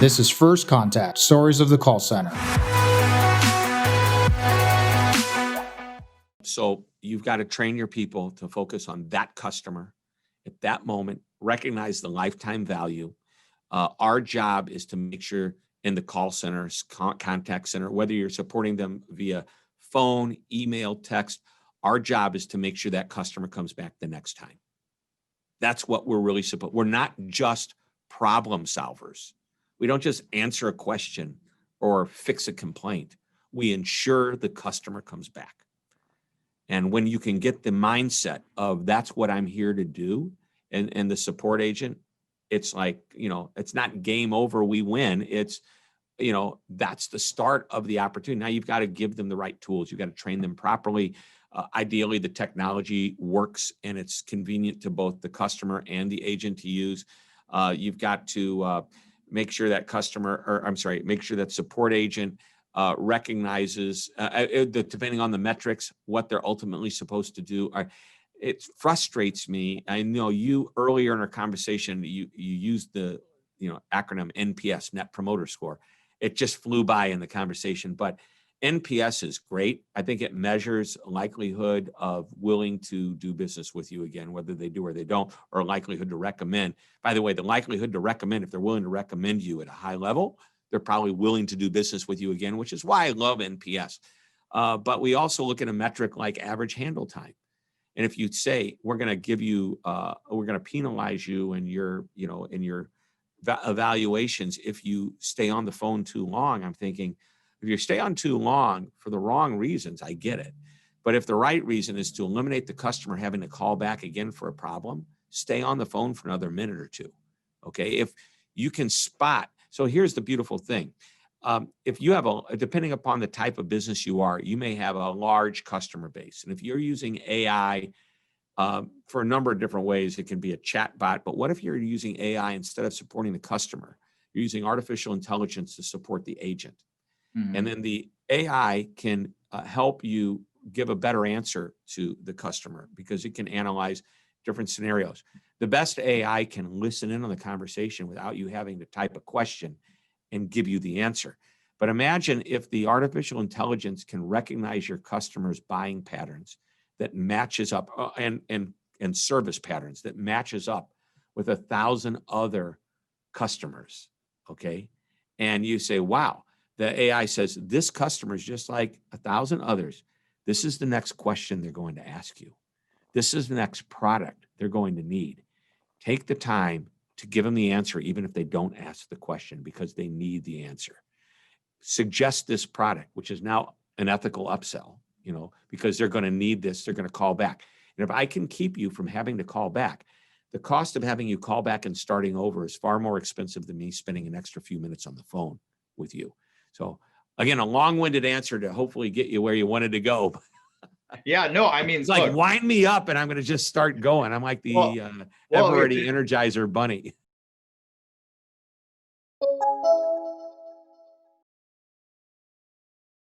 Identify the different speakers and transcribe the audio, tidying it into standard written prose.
Speaker 1: This is First Contact, Stories of the Call Center.
Speaker 2: So you've got to train your people to focus on that customer at that moment, recognize the lifetime value. Our job is to make sure in the call center, contact center, whether you're supporting them via phone, email, text, our job is to make sure that customer comes back the next time. That's what we're really supposed. We're not just problem solvers. We don't just answer a question or fix a complaint. We ensure the customer comes back. And when you can get the mindset of that's what I'm here to do, and the support agent, it's like, it's not game over, we win. It's, that's the start of the opportunity. Now you've got to give them the right tools. You've got to train them properly. Ideally, the technology works and it's convenient to both the customer and the agent to use. You've got to make sure that make sure that support agent recognizes, depending on the metrics, what they're ultimately supposed to do. It frustrates me. I know you earlier in our conversation, you used the acronym NPS, Net Promoter Score. It just flew by in the conversation, but NPS is great. I think it measures likelihood of willing to do business with you again, whether they do or they don't, or likelihood to recommend. By the way, the likelihood to recommend, if they're willing to recommend you at a high level, they're probably willing to do business with you again, which is why I love NPS. But we also look at a metric like average handle time. And if you say, we're going to give you, we're going to penalize you in your evaluations if you stay on the phone too long, I'm thinking, if you stay on too long for the wrong reasons, I get it. But if the right reason is to eliminate the customer having to call back again for a problem, stay on the phone for another minute or two. Okay. If you can spot, so here's the beautiful thing. If you have depending upon the type of business you are, you may have a large customer base. And if you're using AI for a number of different ways, it can be a chat bot, but what if you're using AI instead of supporting the customer? You're using artificial intelligence to support the agent. Mm-hmm. And then the AI can help you give a better answer to the customer because it can analyze different scenarios. The best AI can listen in on the conversation without you having to type a question and give you the answer. But imagine if the artificial intelligence can recognize your customers' buying patterns that matches up and service patterns that matches up with 1,000 other customers. Okay. And you say, wow, the AI says this customer is just like 1,000 others. This is the next question they're going to ask you. This is the next product they're going to need. Take the time to give them the answer, even if they don't ask the question, because they need the answer. Suggest this product, which is now an ethical upsell, because they're going to need this. They're going to call back. And if I can keep you from having to call back, the cost of having you call back and starting over is far more expensive than me spending an extra few minutes on the phone with you. So again, a long-winded answer to hopefully get you where you wanted to go.
Speaker 3: Yeah, no, I mean,
Speaker 2: it's like, look, wind me up and I'm going to just start going. I'm like the ever-ready Energizer bunny.